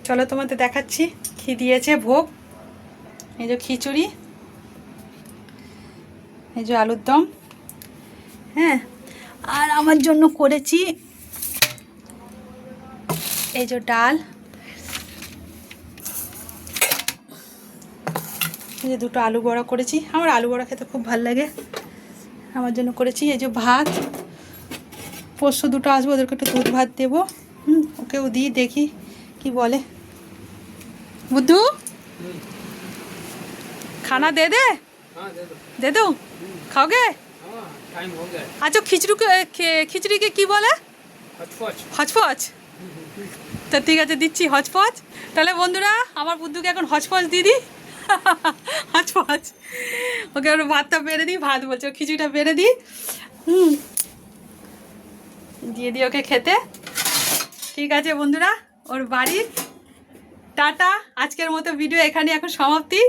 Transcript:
চলো তোমাদের দেখাচ্ছি কি দিয়েছে ভোগ। এই যে খিচুড়ি, এই যে আলুর দম, হ্যাঁ, আর আমার জন্য করেছি এই যে ডাল, এই যে দুটো আলু বড়া করেছি, আমার আলু বড়া খেতে খুব ভালো লাগে, আমার জন্য করেছি। এই যে ভাত, পোষ্য দুটো আসবো, ওদেরকে একটু দুধ ভাত দেবো, ওকেও দিই, দেখি কি বলে। বুদ্ধু खाना दे दे? हाँ दे दो, खाओगे? हाँ टाइम हो गया अच्छा খিচুড়ি কে কি বলে? हचपच হচপচ। তা ঠিক আছে দিচ্ছি হচপচ। তাহলে বন্ধুরা আমার বুদ্ধুকে এখন হচপচ দিয়ে দিই। হচপচ, ওকে ওর ভাতটা বেড়ে দিই, ভাত বলছে ও খিচুড়িটা বেড়ে দিই, দিয়ে দিই ওকে খেতে। ঠিক আছে বন্ধুরা, ওর বাড়ি টাটা। আজকের মতো ভিডিও এখানে এখন সমাপ্তি।